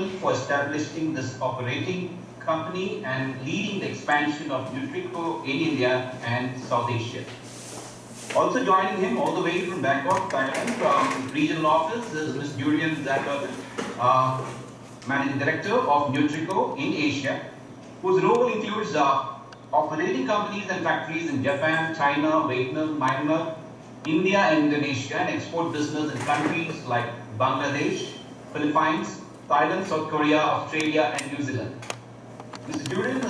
responsible for establishing this operating company and leading the expansion of Nutreco in India and South Asia. Also joining him all the way from Bangkok, Thailand, from regional office is Ms. Jadcherla, Managing Director of Nutreco in Asia, whose role includes operating companies and factories in Japan, China, Vietnam, Myanmar, India and Indonesia, and export business in countries like Bangladesh, Philippines, Thailand, South Korea, Australia, and New Zealand. Mr. Julian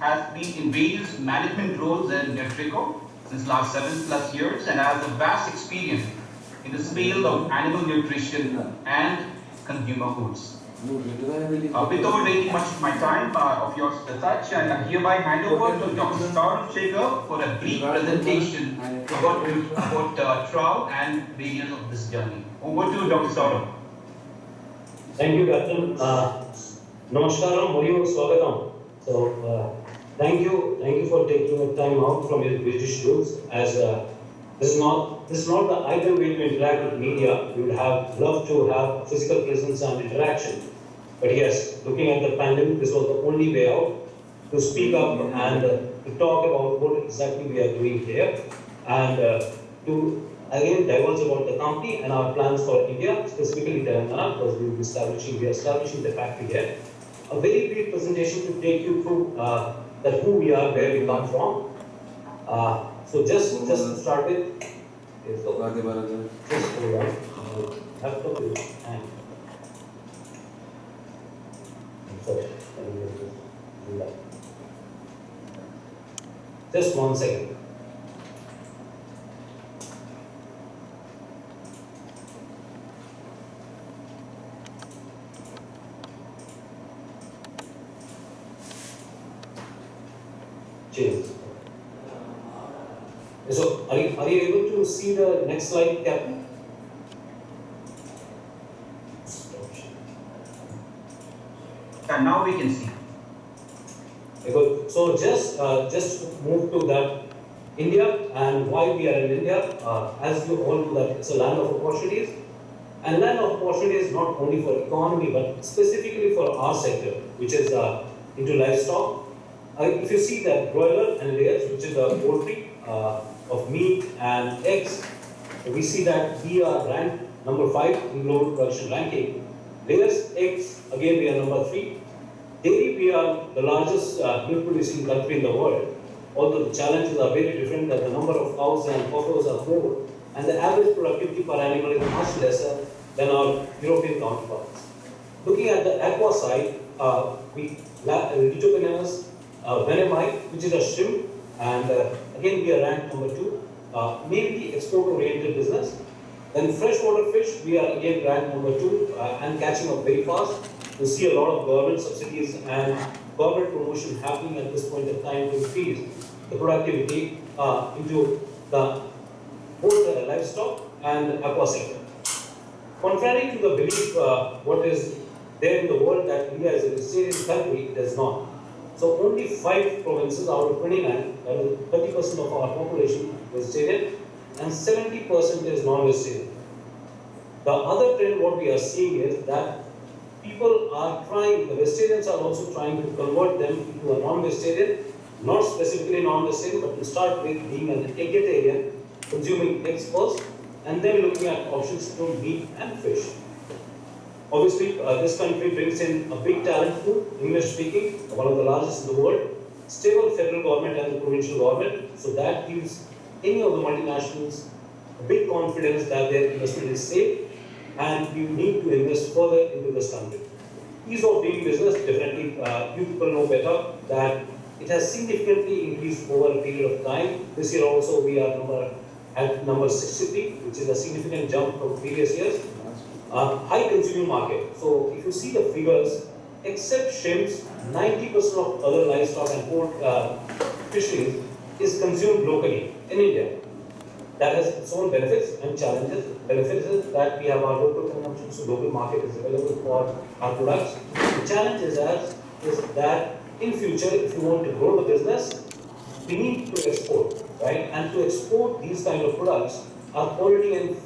has been in various management roles in Nutreco since last 7+ years and has a vast experience in this field of animal nutrition and consumer goods. Without taking much of my time of yours to touch, I hereby hand over to Dr. Saurabh Shekhar for a brief presentation about Trouw and various of this journey. Over to Dr. Saurabh. Thank you, Captain. Namaskaram, Moriyo, Swagatam. So, thank you for taking the time out from your busy schedules. As this is not the ideal way to interact with media. We would have loved to have physical presence and interaction. But yes, looking at the pandemic, this was the only way out to speak up and to talk about what exactly we are doing here, and to again divulge about the company and our plans for India, specifically Telangana, because we are establishing the factory here. A very brief presentation to take you through that who we are, where we come from. So just to start with, just hold on. Have to and sorry, just 1 second. Cheers. So, are you able to see the next slide, Captain? And now we can see. Okay, good. So just move to that India and why we are in India. As you all know that it's a land of opportunities, and land of opportunities not only for economy but specifically for our sector, which is into livestock. If you see that broiler and layers, which is the poultry of meat and eggs, we see that we are ranked number 5 in global production ranking. Layers, eggs, again we are number 3. Dairy, we are the largest milk producing country in the world. Although the challenges are very different, that the number of cows and buffaloes are more, and the average productivity per animal is much lesser than our European counterparts. Looking at the aqua side, we Ditoconemus venemite, which is a shrimp, and again we are ranked number 2, mainly export-oriented business. Then freshwater fish, we are again ranked number 2 and catching up very fast. We see a lot of government subsidies and government promotion happening at this point in time to increase the productivity into the both the livestock and aqua sector. Contrary to the belief what is there in the world that India is a vegetarian country, it is not. So only 5 provinces out of 29, that is 30% of our population vegetarian, and 70% is non-vegetarian. The other trend what we are seeing is that people are trying, the vegetarians are also trying to convert them into a non-vegetarian, not specifically non-vegetarian, but to start with being an vegetarian, consuming eggs first, and then looking at options to meat and fish. Obviously, this country brings in a big talent pool, English speaking, one of the largest in the world, stable federal government and the provincial government, so that gives any of the multinationals a big confidence that their investment is safe and you need to invest further into this country. Ease of doing business, definitely you people know better that it has significantly increased over a period of time. This year also we are at number 63, which is a significant jump from previous years. High consuming market. So if you see the figures, except shrimps, 90% of other livestock and fisheries is consumed locally in India. That has its own benefits and challenges. Benefits is that we have our local consumption, so local market is available for our products. The challenge is that in future, if you want to grow the business, we need to export, right? And to export these kind of products, our quality and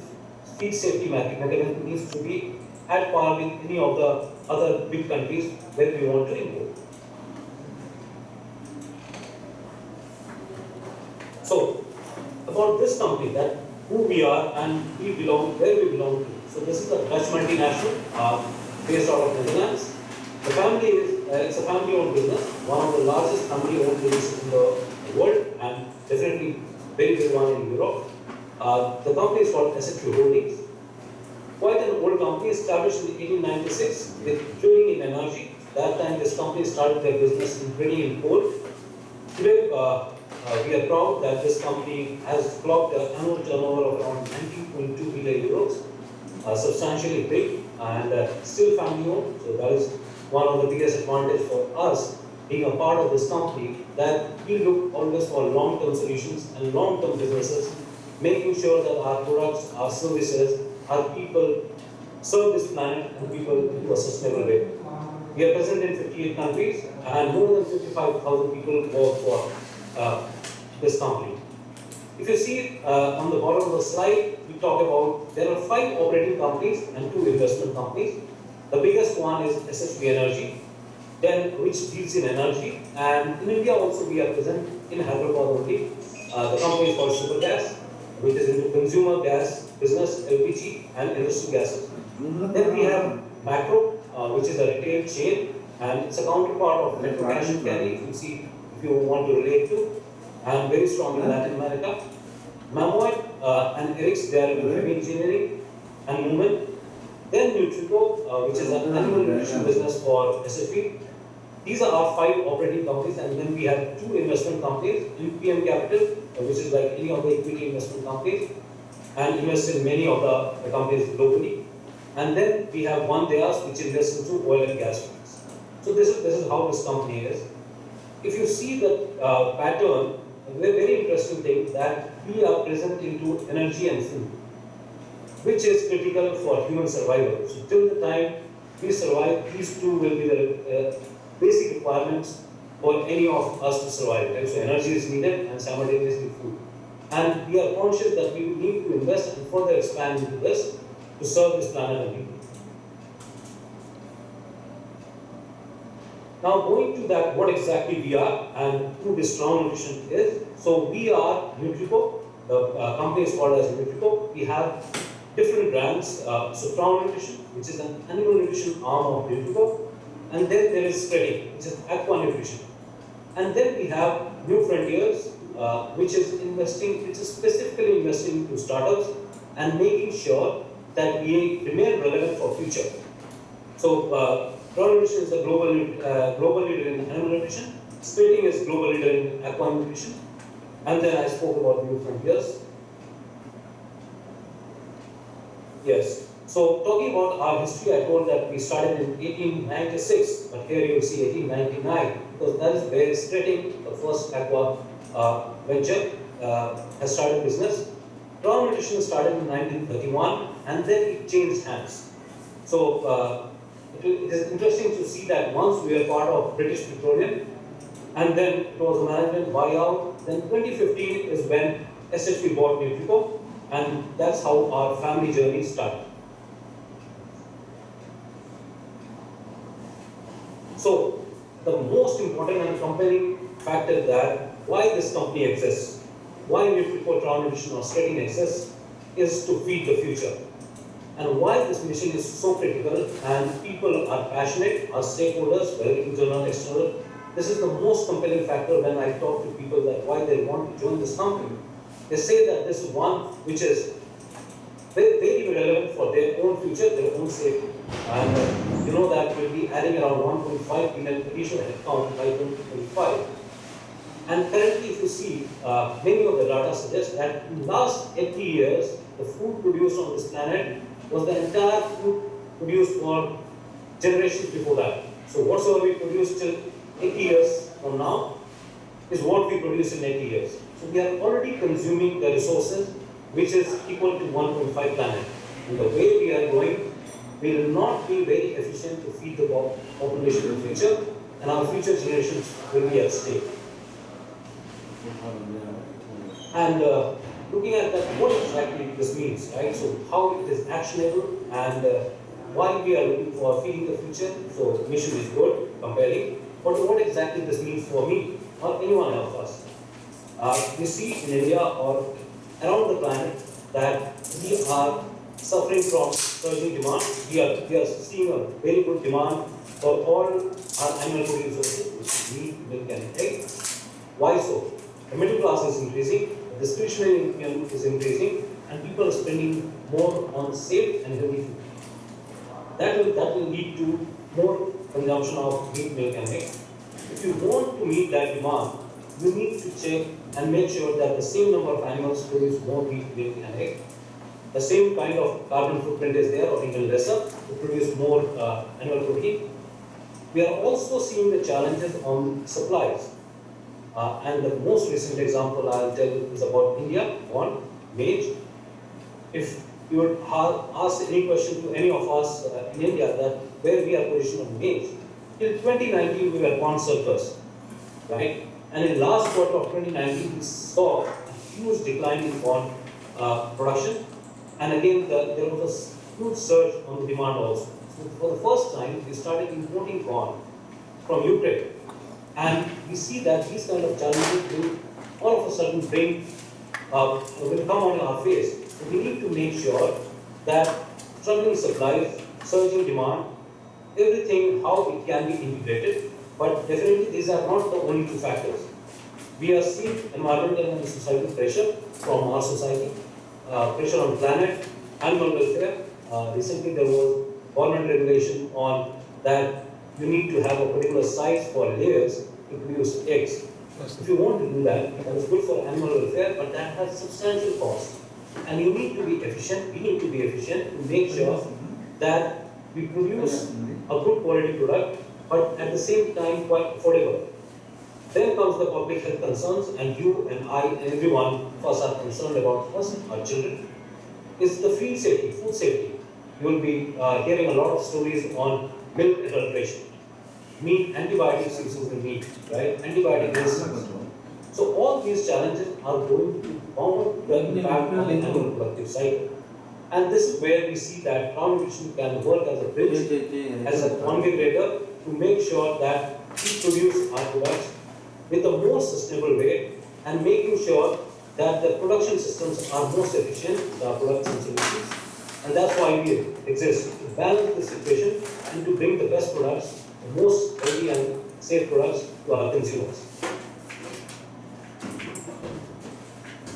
feed safety mechanism needs to be at par with any of the other big countries where we want to import. So, about this company, that who we are and we belong, where we belong to. So this is a Dutch multinational based out of Netherlands. The family is, it's a family-owned business, one of the largest family-owned businesses in the world, and definitely very big one in Europe. The company is called Sap Holdings. Quite an old company, established in 1896 with drilling in energy. That time this company started their business in drilling in coal. Today, we are proud that this company has clocked an annual turnover of around 19.2 billion euros, substantially big and still family owned. So that is one of the biggest advantages for us being a part of this company, that we look always for long-term solutions and long-term businesses, making sure that our products, our services, our people serve this planet and people in a sustainable way. We are present in 58 countries and more than 55,000 people work for this company. If you see on the bottom of the slide, we talk about there are 5 operating companies and 2 investment companies. The biggest one is SHB Energy, then which deals in energy, and in India also we are present in Hyderabad only. The company is called Supergas, which is into consumer gas business, LPG and industrial gases. Then we have Macro, which is a retail chain, and it's a counterpart of Metro Cash and Carry, if you want to relate to, and very strong in Latin America. Mammoet and Eric's, they are in heavy engineering and movement. Then Nutreco, which is an animal nutrition business for SFE. These are our 5 operating companies, and then we have 2 investment companies, UPM Capital, which is like any of the equity investment companies, and invests in many of the companies globally. And then we have one Deas, which invests into oil and gas fields. So this is how this company is. If you see the pattern, a very interesting thing that we are present into energy and food, which is critical for human survival. So till the time we survive, these 2 will be the basic requirements for any of us to survive. Right? So energy is needed and simultaneously food. And we are conscious that we need to invest and further expand into this to serve this planet and people. Now going to that, what exactly we are and who this Trouw Nutrition is. So we are Nutreco. The company is called as Nutreco. We have different brands. So Trouw Nutrition, which is an animal nutrition arm of Nutreco. And then there is Spreading, which is aqua nutrition. And then we have New Frontiers, which is specifically investing into startups and making sure that we remain relevant for future. So Trouw Nutrition is a global leader in animal nutrition. Spreading is global leader in aqua nutrition. And then I spoke about New Frontiers. Yes. So talking about our history, I told that we started in 1896, but here you will see 1899, because that is where Spreading, the first aqua venture, has started business. Trouw Nutrition started in 1931, and then it changed hands. So it is interesting to see that once we were part of British Petroleum, and then it was a management buyout. Then 2015 is when SHP bought Nutreco, and that's how our family journey started. So the most important and compelling factor that why this company exists, why Nutreco, Trouw Nutrition or Spreading exists, is to feed the future. And why this mission is so critical and people are passionate, our stakeholders, whether internal, external. This is the most compelling factor when I talk to people that why they want to join this company. They say that this is one which is very relevant for their own future, their own safety. And you know that we'll be adding around 1.5 million additional headcount by 2025. And currently, if you see, many of the data suggest that in the last 80 years, the food produced on this planet was the entire food produced for generations before that. So whatsoever we produce till 80 years from now is what we produce in 80 years. So we are already consuming the resources which is equal to 1.5 planet. And the way we are going, we will not be very efficient to feed the population in the future, and our future generations will be at stake. And looking at that, what exactly this means, right? So how it is actionable and why we are looking for feeding the future. So mission is good, compelling, but what exactly this means for me or anyone of us? We see in India or around the planet that we are suffering from surging demand. We are seeing a very good demand for all our animal food resources, which is meat, milk, and egg. Why so? The middle class is increasing, the discretionary income is increasing, and people are spending more on safe and healthy food. That will lead to more consumption of meat, milk, and egg. If you want to meet that demand, you need to check and make sure that the same number of animals produce more meat, milk, and egg. The same kind of carbon footprint is there, or even lesser, to produce more animal protein. We are also seeing the challenges on supplies. And the most recent example I'll tell is about India, on maize. If you would ask any question to any of us in India that where we are positioned on maize, till 2019 we were corn surplus, right? And in last quarter of 2019 we saw a huge decline in corn production, and again there was a huge surge on the demand also. So for the first time we started importing corn from Ukraine, and we see that these kind of challenges will all of a sudden will come on our face. So we need to make sure that struggling supplies, surging demand, everything, how it can be integrated, but definitely these are not the only two factors. We are seeing environmental and societal pressure from our society, pressure on planet, animal welfare. Recently there was government regulation on that you need to have a particular size for layers to produce eggs. If you want to do that, that is good for animal welfare, but that has substantial cost. And you need to be efficient, we need to be efficient to make sure that we produce a good quality product, but at the same time quite affordable. Then comes the public health concerns, and you and I and everyone of us are concerned about us, our children. It's the food safety. You will be hearing a lot of stories on milk adulteration, meat, antibiotics used in meat, right? Antibiotic resistance. So all these challenges are going to compound the impact on the animal productive cycle. And this is where we see that Trouw Nutrition can work as a bridge, as a conveyor to make sure that we produce our products with the most sustainable way and making sure that the production systems are most efficient, the production solutions. And that's why we exist, to balance this equation and to bring the best products, the most healthy and safe products to our consumers.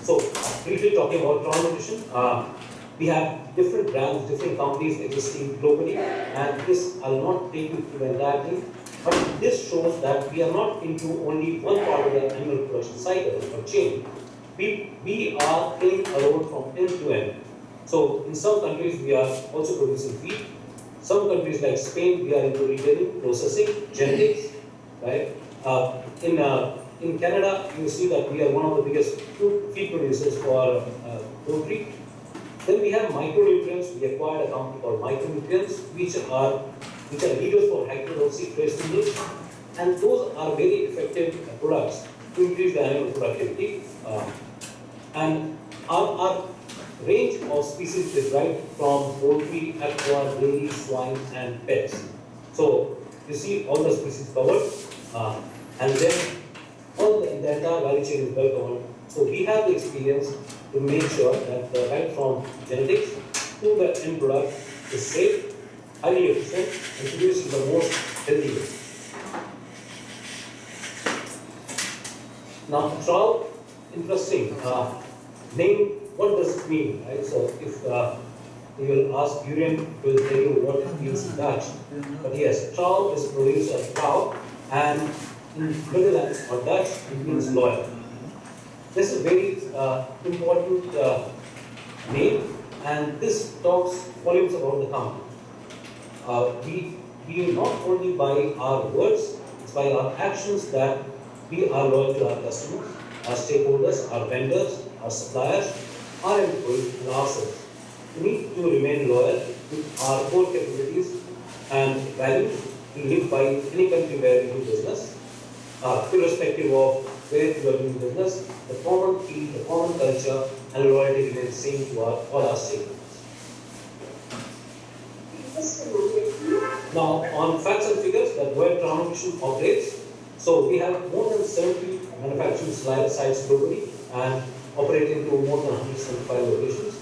So, briefly talking about Trouw Nutrition, we have different brands, different companies existing globally, and this I'll not take you through the entire thing, but this shows that we are not into only one part of the animal production cycle or chain. We are playing a role from end to end. So, in some countries we are also producing feed. Some countries like Spain, we are into retailing, processing, genetics, right? In Canada, you see that we are one of the biggest feed producers for poultry. Then we have micronutrients. We acquired a company called Micronutrients, which are leaders for high-potency trace minerals, and those are very effective products to increase the animal productivity. And our range of species is right from poultry, aqua, dairy, swine, and pets. So you see all the species covered, and then the entire value chain is well covered. So we have the experience to make sure that right from genetics to the end product is safe, highly efficient, and produced in the most healthy way. Now, Trouw, interesting name. What does it mean, right? So, if you will ask Jurien, he will tell you what it means in Dutch. But yes, Trouw is a producer of Trouw, and in Netherlands or Dutch, it means loyal. This is a very important name, and this talks volumes about the company. We not only by our words, it's by our actions that we are loyal to our customers, our stakeholders, our vendors, our suppliers, our employees, and ourselves. We need to remain loyal to our core capabilities and values. We live by any country where we do business, irrespective of where we are doing business. The common theme, the common culture, and loyalty remains the same to all our stakeholders. Now, on facts and figures that where Trouw Nutrition operates, so we have more than 70 manufacturing sites globally and operate into more than 175 locations.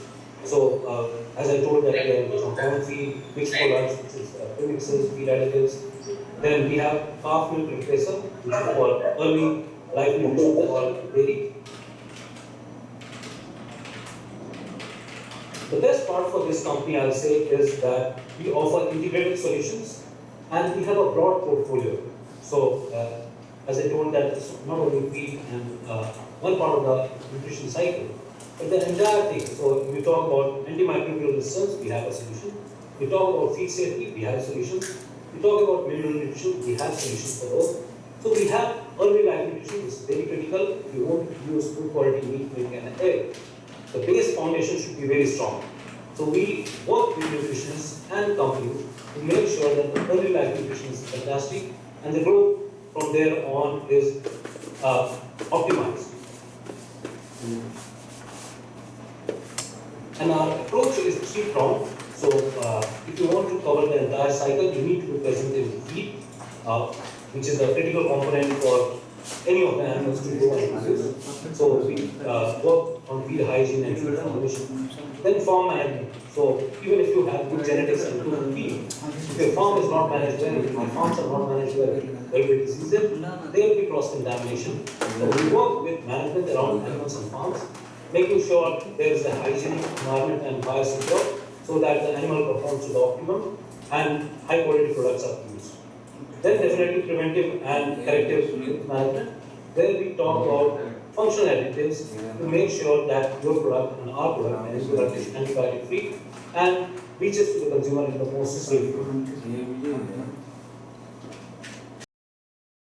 So, as I told that we have compound feed, mixed products, which is premixes, feed additives. Then we have half milk replacer, which is for early life nutrition for dairy. The best part for this company, I'll say, is that we offer integrated solutions and we have a broad portfolio. So, as I told that it's not only feed and one part of the nutrition cycle, but the entire thing. So, we talk about antimicrobial resistance, we have a solution. We talk about feed safety, we have solutions. We talk about mineral nutrition, we have solutions for those. So, we have early life nutrition, which is very critical if you want to use good quality meat, milk, and egg. The base foundation should be very strong. So we work with nutritionists and companies to make sure that the early life nutrition is fantastic and the growth from there on is optimized. And our approach is three-pronged. So if you want to cover the entire cycle, you need to be present in feed, which is a critical component for any of the animals to grow and produce. So we work on feed hygiene and feed formulation. Then farm management. So even if you have good genetics and good feed, if your farm is not managed well, if your farms are not managed well, there will be diseases, there will be cross-contamination. So we work with management around animals and farms, making sure there is a hygienic environment and biosecure so that the animal performs to the optimum and high-quality products are produced. Then definitely preventive and corrective management, where we talk about functional additives to make sure that your product and our product and his product is antibiotic free and reaches to the consumer in the most safe way.